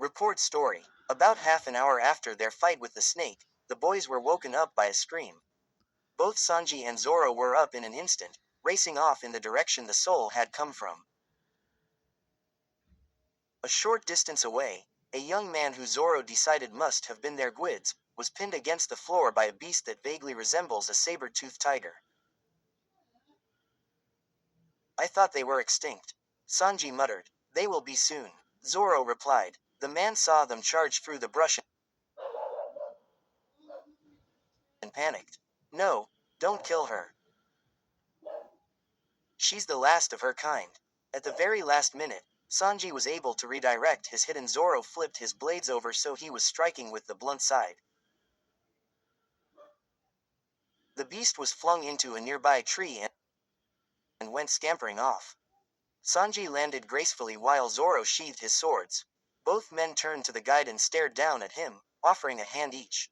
Report story. About half an hour after their fight with the snake, the boys were woken up by a scream. Both Sanji and Zoro were up in an instant, racing off in the direction the soul had come from. A short distance away, a young man who Zoro decided must have been their guides, was pinned against the floor by a beast that vaguely resembles a saber-toothed tiger. I thought they were extinct. Sanji muttered. They will be soon. Zoro replied. The man saw them charge through the brush and panicked. No, don't kill her. She's the last of her kind. At the very last minute, Sanji was able to redirect his hit and Zoro flipped his blades over so he was striking with the blunt side. The beast was flung into a nearby tree and went scampering off. Sanji landed gracefully while Zoro sheathed his swords. Both men turned to the guide and stared down at him, offering a hand each.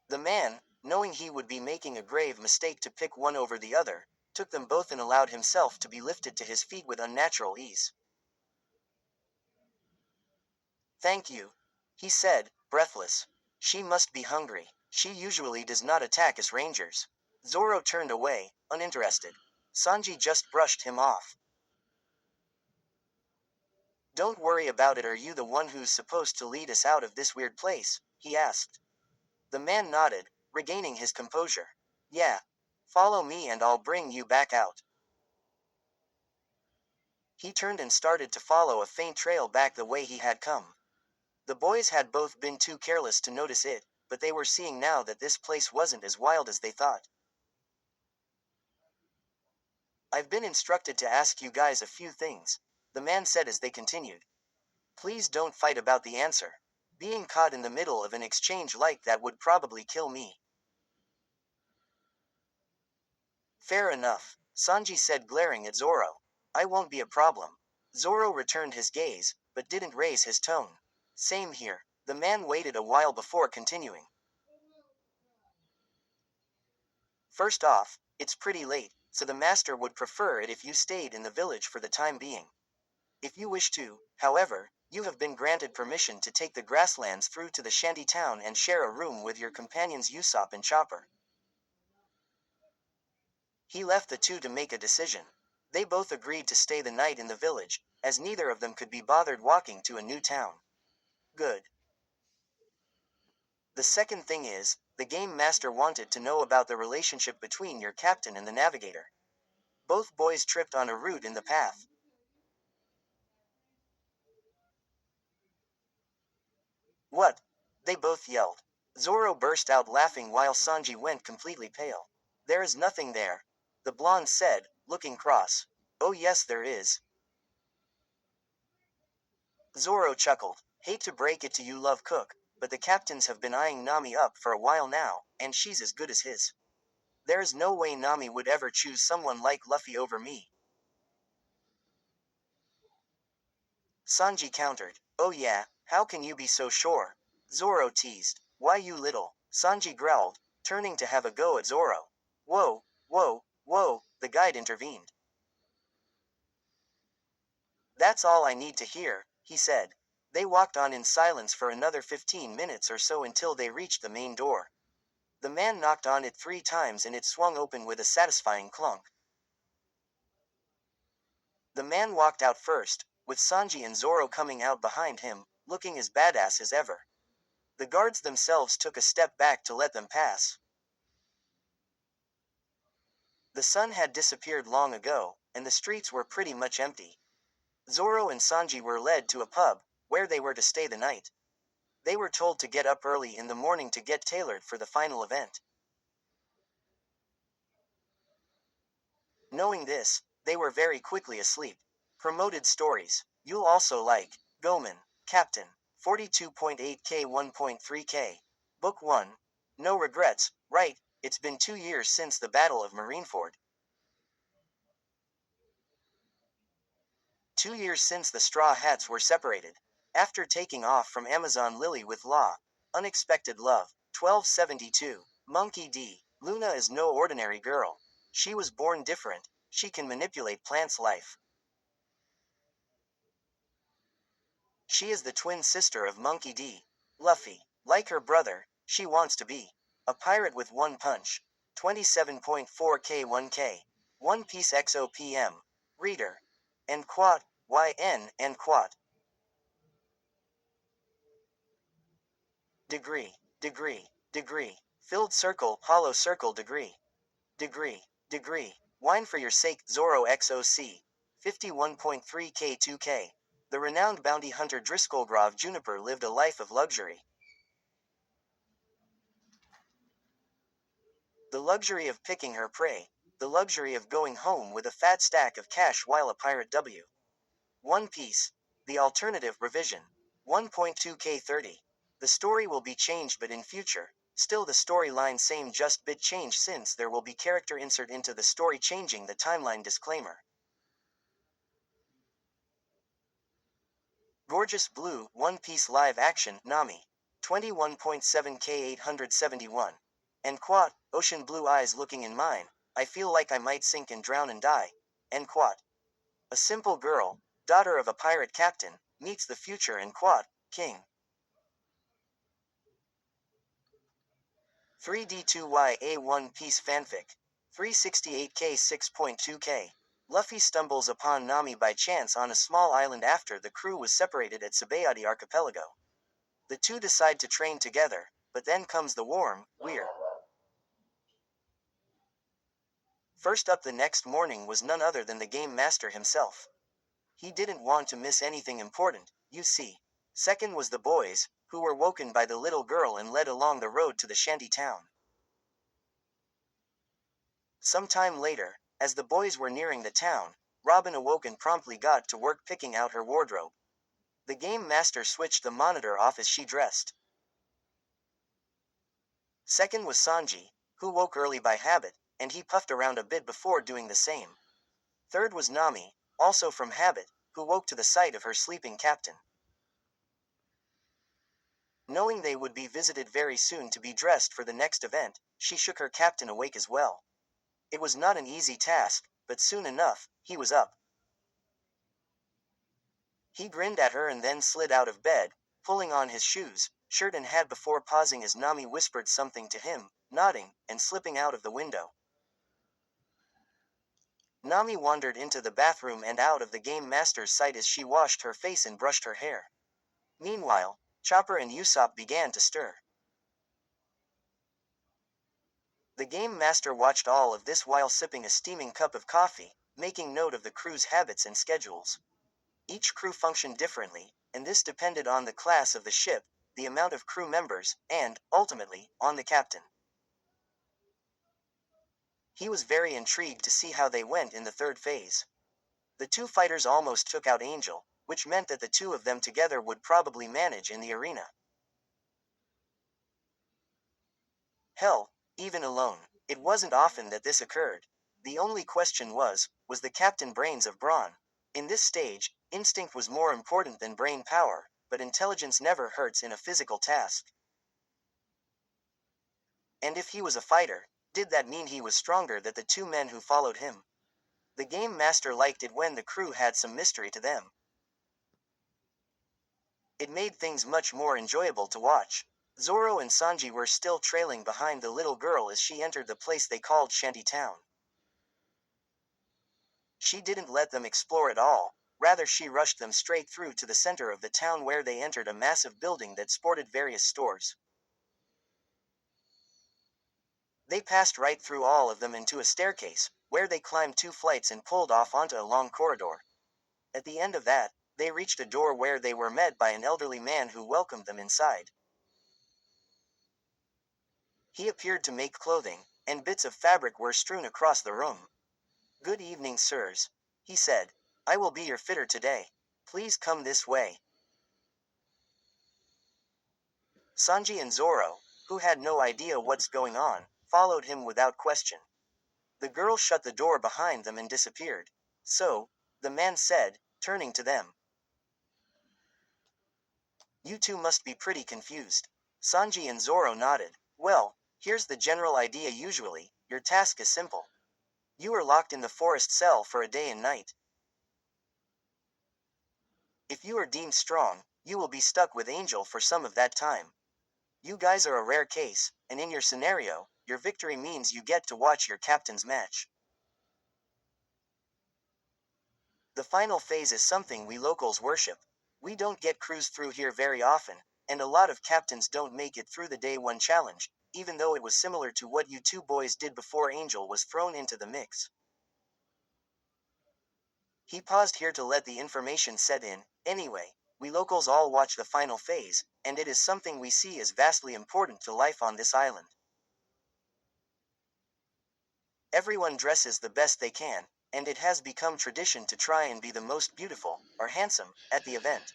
The man, knowing he would be making a grave mistake to pick one over the other, took them both and allowed himself to be lifted to his feet with unnatural ease. Thank you, he said, breathless. She must be hungry. She usually does not attack us rangers. Zoro turned away, uninterested. Sanji just brushed him off. Don't worry about it. Are you the one who's supposed to lead us out of this weird place? He asked. The man nodded, regaining his composure. Yeah. Follow me and I'll bring you back out. He turned and started to follow a faint trail back the way he had come. The boys had both been too careless to notice it, but they were seeing now that this place wasn't as wild as they thought. I've been instructed to ask you guys a few things, the man said as they continued. Please don't fight about the answer. Being caught in the middle of an exchange like that would probably kill me. Fair enough, Sanji said, glaring at Zoro. I won't be a problem. Zoro returned his gaze, but didn't raise his tone. Same here. The man waited a while before continuing. First off, it's pretty late, so the master would prefer it if you stayed in the village for the time being. If you wish to, however, you have been granted permission to take the grasslands through to the shanty town and share a room with your companions Usopp and Chopper. He left the two to make a decision. They both agreed to stay the night in the village, as neither of them could be bothered walking to a new town. Good. The second thing is, the game master wanted to know about the relationship between your captain and the navigator. Both boys tripped on a root in the path. What? They both yelled. Zoro burst out laughing while Sanji went completely pale. There is nothing there, the blonde said, looking cross. Oh yes there is. Zoro chuckled. Hate to break it to you, Love Cook, but the captains have been eyeing Nami up for a while now, and she's as good as his. There is no way Nami would ever choose someone like Luffy over me. Sanji countered. Oh yeah, how can you be so sure? Zoro teased. Why you little? Sanji growled, turning to have a go at Zoro. Whoa, whoa, whoa, the guide intervened. That's all I need to hear, he said. They walked on in silence for another 15 minutes or so until they reached the main door. The man knocked on it 3 times and it swung open with a satisfying clunk. The man walked out first, with Sanji and Zoro coming out behind him, looking as badass as ever. The guards themselves took a step back to let them pass. The sun had disappeared long ago, and the streets were pretty much empty. Zoro and Sanji were led to a pub, where they were to stay the night. They were told to get up early in the morning to get tailored for the final event. Knowing this, they were very quickly asleep. Promoted stories. You'll also like Gomen, Captain, 42.8K 1.3K. Book 1. No regrets, right? It's been 2 years since the Battle of Marineford. 2 years since the Straw Hats were separated. After taking off from Amazon Lily with Law. Unexpected Love. 1272. Monkey D. Luna is no ordinary girl. She was born different. She can manipulate plants' life. She is the twin sister of Monkey D. Luffy. Like her brother, she wants to be a pirate with one punch. 27.4K1K. One Piece XOPM. Reader. And quat. YN and quat. Degree. Degree. Degree. Filled circle, hollow circle degree. Degree. Degree. Wine for your sake, Zoro XOC. 51.3K2K. The renowned bounty hunter Driscollgrove Juniper lived a life of luxury. The luxury of picking her prey. The luxury of going home with a fat stack of cash while a pirate W. One Piece. The alternative revision. 1.2K30. The story will be changed but in future. Still the storyline same just bit change since there will be character insert into the story changing the timeline disclaimer. Gorgeous Blue, One Piece Live Action, Nami. 21.7K871. And quat, Ocean Blue Eyes looking in mine. I feel like I might sink and drown and die. And quat. A simple girl, daughter of a pirate captain, meets the future and quat, king. 3D2YA One Piece Fanfic. 368K 6.2K. Luffy stumbles upon Nami by chance on a small island after the crew was separated at Sabayati Archipelago. The two decide to train together, but then comes the warm, weird. First up the next morning was none other than the game master himself. He didn't want to miss anything important, you see. Second was the boys, who were woken by the little girl and led along the road to the shanty town. Some time later, as the boys were nearing the town, Robin awoke and promptly got to work picking out her wardrobe. The game master switched the monitor off as she dressed. Second was Sanji, who woke early by habit, and he puffed around a bit before doing the same. Third was Nami, also from habit, who woke to the sight of her sleeping captain. Knowing they would be visited very soon to be dressed for the next event, she shook her captain awake as well. It was not an easy task, but soon enough, he was up. He grinned at her and then slid out of bed, pulling on his shoes, shirt and hat before pausing as Nami whispered something to him, nodding, and slipping out of the window. Nami wandered into the bathroom and out of the game master's sight as she washed her face and brushed her hair. Meanwhile, Chopper and Usopp began to stir. The game master watched all of this while sipping a steaming cup of coffee, making note of the crew's habits and schedules. Each crew functioned differently, and this depended on the class of the ship, the amount of crew members, and, ultimately, on the captain. He was very intrigued to see how they went in the third phase. The two fighters almost took out Angel, which meant that the two of them together would probably manage in the arena. Hell, even alone, it wasn't often that this occurred. The only question was the captain brains of brawn? In this stage, instinct was more important than brain power, but intelligence never hurts in a physical task. And if he was a fighter, did that mean he was stronger than the two men who followed him? The game master liked it when the crew had some mystery to them. It made things much more enjoyable to watch. Zoro and Sanji were still trailing behind the little girl as she entered the place they called Shanty Town. She didn't let them explore at all, rather she rushed them straight through to the center of the town where they entered a massive building that sported various stores. They passed right through all of them into a staircase, where they climbed 2 flights and pulled off onto a long corridor. At the end of that, they reached a door where they were met by an elderly man who welcomed them inside. He appeared to make clothing, and bits of fabric were strewn across the room. "Good evening, sirs," he said. "I will be your fitter today. Please come this way." Sanji and Zoro, who had no idea what's going on, followed him without question. The girl shut the door behind them and disappeared. "So," the man said, turning to them. "You two must be pretty confused." Sanji and Zoro nodded. "Well, here's the general idea usually, your task is simple. You are locked in the forest cell for a day and night. If you are deemed strong, you will be stuck with Angel for some of that time. You guys are a rare case, and in your scenario, your victory means you get to watch your captain's match. The final phase is something we locals worship. We don't get crews through here very often, and a lot of captains don't make it through the day one challenge, even though it was similar to what you two boys did before Angel was thrown into the mix. He paused here to let the information set in. Anyway, we locals all watch the final phase, and it is something we see as vastly important to life on this island. Everyone dresses the best they can, and it has become tradition to try and be the most beautiful, or handsome, at the event.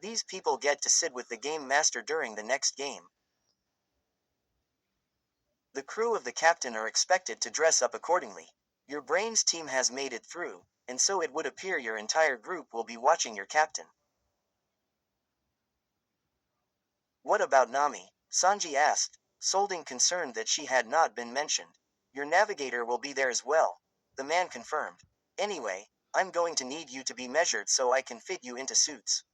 These people get to sit with the game master during the next game. The crew of the captain are expected to dress up accordingly. Your brains team has made it through, and so it would appear your entire group will be watching your captain. What about Nami? Sanji asked, Solding concerned that she had not been mentioned. Your navigator will be there as well. The man confirmed. Anyway, I'm going to need you to be measured so I can fit you into suits,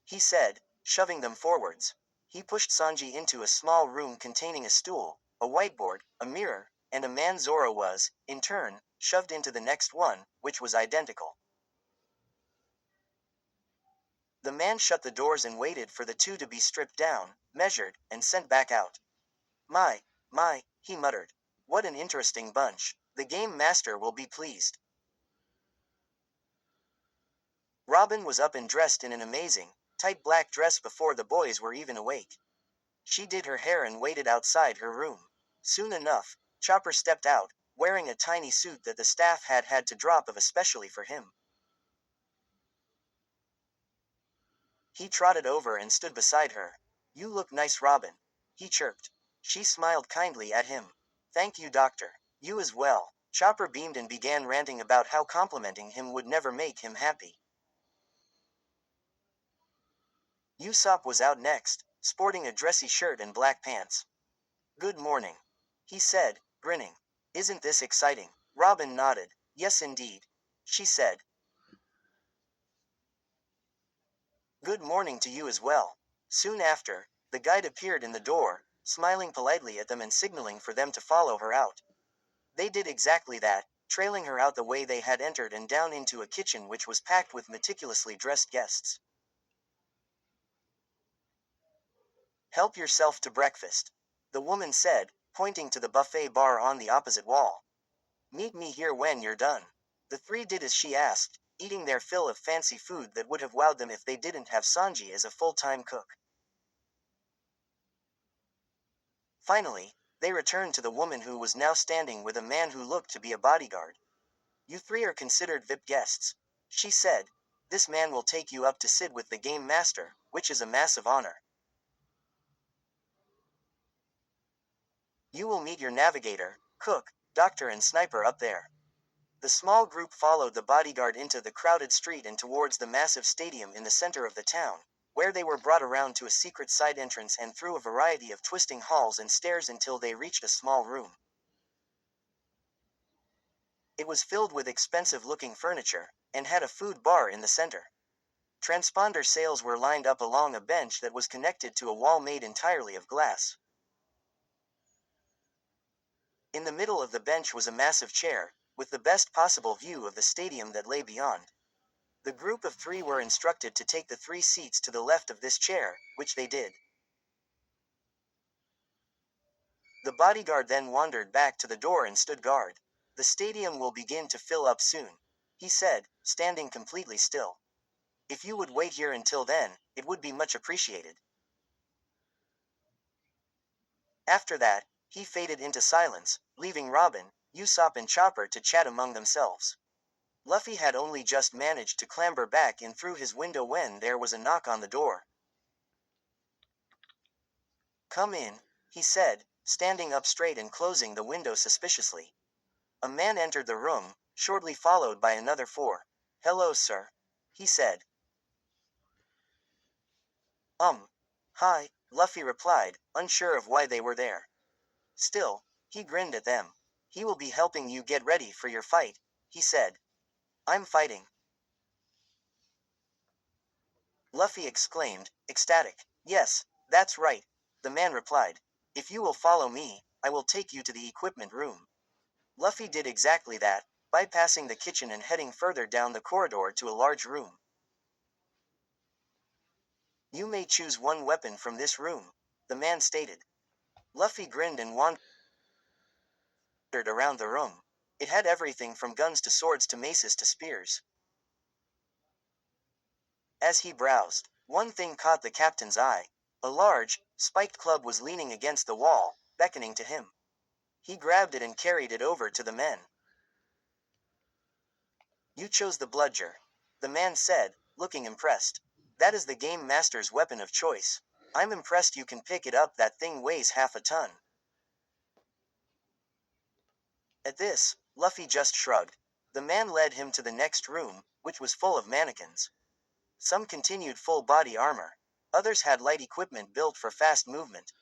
he said, shoving them forwards. He pushed Sanji into a small room containing a stool, a whiteboard, a mirror, and a man Zoro was, in turn, shoved into the next one, which was identical. The man shut the doors and waited for the two to be stripped down, measured, and sent back out. My, he muttered. What an interesting bunch. The game master will be pleased. Robin was up and dressed in an amazing, tight black dress before the boys were even awake. She did her hair and waited outside her room. Soon enough, Chopper stepped out, wearing a tiny suit that the staff had had to drop of especially for him. He trotted over and stood beside her. You look nice, Robin, he chirped. She smiled kindly at him. Thank you, Doctor. You as well. Chopper beamed and began ranting about how complimenting him would never make him happy. Usopp was out next, sporting a dressy shirt and black pants. Good morning, he said, grinning. Isn't this exciting? Robin nodded. Yes, indeed, she said. Good morning to you as well. Soon after, the guide appeared in the door, smiling politely at them and signaling for them to follow her out. They did exactly that, trailing her out the way they had entered and down into a kitchen which was packed with meticulously dressed guests. Help yourself to breakfast, the woman said, pointing to the buffet bar on the opposite wall. Meet me here when you're done. The three did as she asked, eating their fill of fancy food that would have wowed them if they didn't have Sanji as a full-time cook. Finally, they returned to the woman who was now standing with a man who looked to be a bodyguard. You three are considered VIP guests, she said. This man will take you up to sit with the game master, which is a massive honor. You will meet your navigator, cook, doctor and sniper up there. The small group followed the bodyguard into the crowded street and towards the massive stadium in the center of the town, where they were brought around to a secret side entrance and through a variety of twisting halls and stairs until they reached a small room. It was filled with expensive-looking furniture, and had a food bar in the center. Transponder sails were lined up along a bench that was connected to a wall made entirely of glass. In the middle of the bench was a massive chair, with the best possible view of the stadium that lay beyond. The group of three were instructed to take the 3 seats to the left of this chair, which they did. The bodyguard then wandered back to the door and stood guard. The stadium will begin to fill up soon, he said, standing completely still. If you would wait here until then, it would be much appreciated. After that, he faded into silence, leaving Robin, Usopp and Chopper to chat among themselves. Luffy had only just managed to clamber back in through his window when there was a knock on the door. Come in, he said, standing up straight and closing the window suspiciously. A man entered the room, shortly followed by another 4. Hello, sir, he said. Hi, Luffy replied, unsure of why they were there. Still, he grinned at them. He will be helping you get ready for your fight, he said. I'm fighting. Luffy exclaimed, ecstatic. Yes, that's right. The man replied. If you will follow me, I will take you to the equipment room. Luffy did exactly that, bypassing the kitchen and heading further down the corridor to a large room. You may choose one weapon from this room, the man stated. Luffy grinned and wandered around the room. It had everything from guns to swords to maces to spears. As he browsed, one thing caught the captain's eye. A large, spiked club was leaning against the wall, beckoning to him. He grabbed it and carried it over to the men. You chose the bludger, the man said, looking impressed. That is the game master's weapon of choice. I'm impressed you can pick it up. That thing weighs half a ton. At this, Luffy just shrugged. The man led him to the next room, which was full of mannequins. Some continued full body armor. Others had light equipment built for fast movement.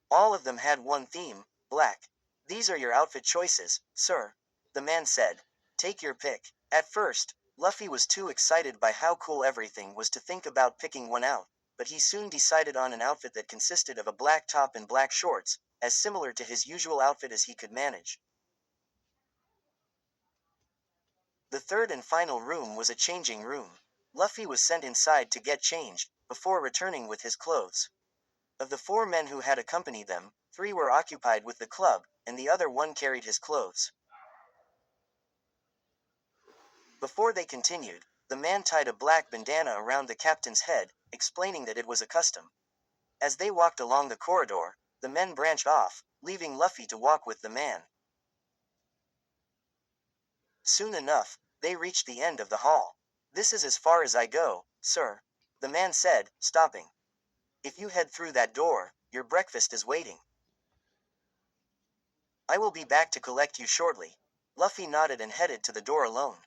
All of them had one theme, black. These are your outfit choices, sir, the man said. Take your pick. At first, Luffy was too excited by how cool everything was to think about picking one out, but he soon decided on an outfit that consisted of a black top and black shorts, as similar to his usual outfit as he could manage. The third and final room was a changing room. Luffy was sent inside to get changed, before returning with his clothes. Of the four men who had accompanied them, three were occupied with the club, and the other one carried his clothes. Before they continued, the man tied a black bandana around the captain's head, explaining that it was a custom. As they walked along the corridor, the men branched off, leaving Luffy to walk with the man. Soon enough, they reached the end of the hall. This is as far as I go, sir, the man said, stopping. If you head through that door, your breakfast is waiting. I will be back to collect you shortly. Luffy nodded and headed to the door alone.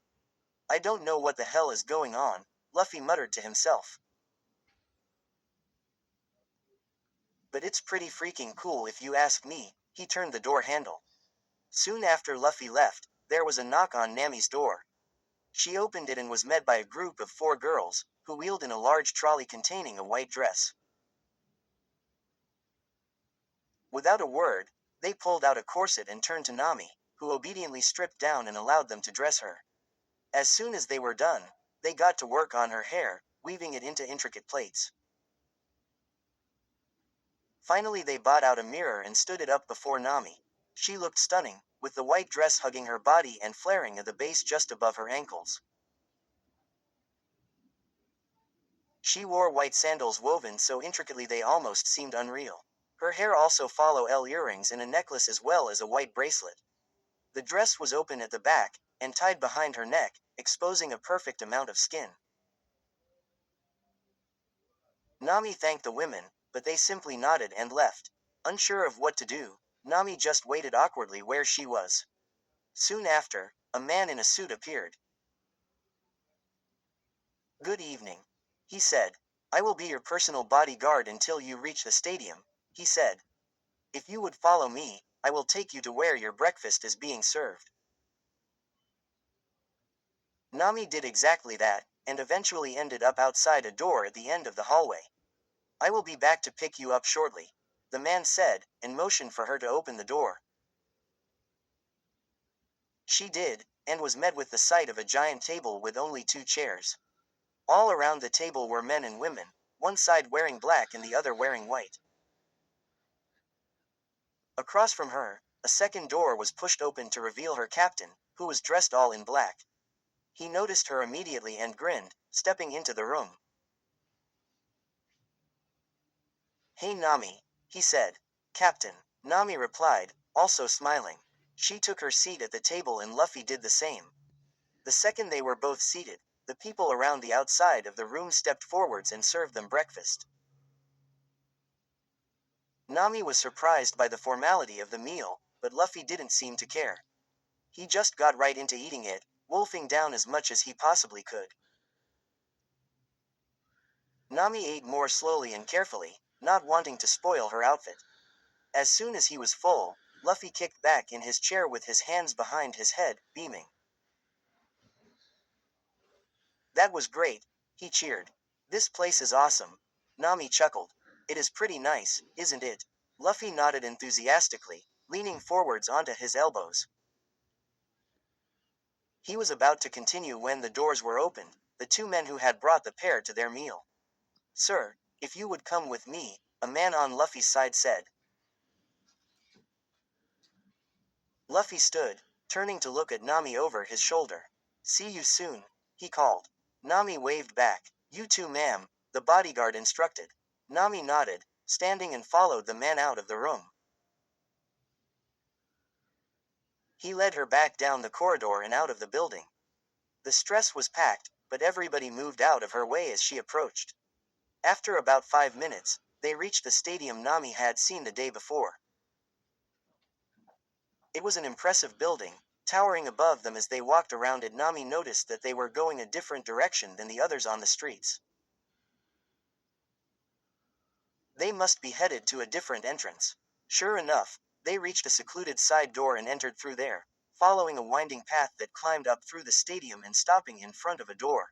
I don't know what the hell is going on, Luffy muttered to himself. But it's pretty freaking cool if you ask me, he turned the door handle. Soon after Luffy left, there was a knock on Nami's door. She opened it and was met by a group of four girls, who wheeled in a large trolley containing a white dress. Without a word, they pulled out a corset and turned to Nami, who obediently stripped down and allowed them to dress her. As soon as they were done, they got to work on her hair, weaving it into intricate plaits. Finally they brought out a mirror and stood it up before Nami. She looked stunning, with the white dress hugging her body and flaring at the base just above her ankles. She wore white sandals woven so intricately they almost seemed unreal. Her hair also followed earrings and a necklace as well as a white bracelet. The dress was open at the back, and tied behind her neck, exposing a perfect amount of skin. Nami thanked the women, but they simply nodded and left. Unsure of what to do, Nami just waited awkwardly where she was. Soon after, a man in a suit appeared. Good evening, he said. I will be your personal bodyguard until you reach the stadium, he said. If you would follow me, I will take you to where your breakfast is being served. Nami did exactly that, and eventually ended up outside a door at the end of the hallway. I will be back to pick you up shortly, the man said, and motioned for her to open the door. She did, and was met with the sight of a giant table with only two chairs. All around the table were men and women, one side wearing black and the other wearing white. Across from her, a second door was pushed open to reveal her captain, who was dressed all in black. He noticed her immediately and grinned, stepping into the room. Hey Nami, he said. Captain, Nami replied, also smiling. She took her seat at the table and Luffy did the same. The second they were both seated, the people around the outside of the room stepped forwards and served them breakfast. Nami was surprised by the formality of the meal, but Luffy didn't seem to care. He just got right into eating it, wolfing down as much as he possibly could. Nami ate more slowly and carefully, not wanting to spoil her outfit. As soon as he was full, Luffy kicked back in his chair with his hands behind his head, beaming. That was great, he cheered. This place is awesome. Nami chuckled. It is pretty nice, isn't it? Luffy nodded enthusiastically, leaning forwards onto his elbows. He was about to continue when the doors were opened, the two men who had brought the pair to their meal. Sir, if you would come with me, a man on Luffy's side said. Luffy stood, turning to look at Nami over his shoulder. See you soon, he called. Nami waved back. You too, ma'am, the bodyguard instructed. Nami nodded, standing and followed the man out of the room. He led her back down the corridor and out of the building. The stress was packed, but everybody moved out of her way as she approached. After about 5 minutes, they reached the stadium Nami had seen the day before. It was an impressive building, towering above them. As they walked around it, Nami noticed that they were going a different direction than the others on the streets. They must be headed to a different entrance. Sure enough, they reached a secluded side door and entered through there, following a winding path that climbed up through the stadium and stopping in front of a door.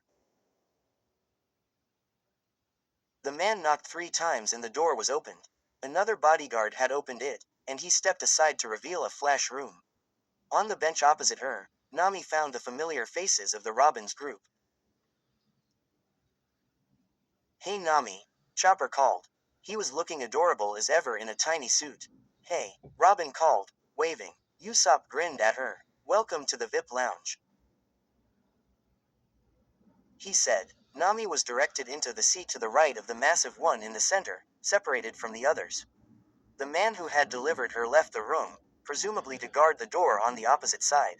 The man knocked 3 times and the door was opened. Another bodyguard had opened it, and he stepped aside to reveal a flash room. On the bench opposite her, Nami found the familiar faces of the Robin's group. Hey Nami, Chopper called. He was looking adorable as ever in a tiny suit. Hey, Robin called, waving. Usopp grinned at her. Welcome to the VIP lounge, he said. Nami was directed into the seat to the right of the massive one in the center, separated from the others. The man who had delivered her left the room, presumably to guard the door on the opposite side.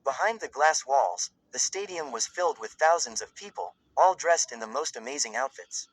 Behind the glass walls, the stadium was filled with thousands of people, all dressed in the most amazing outfits.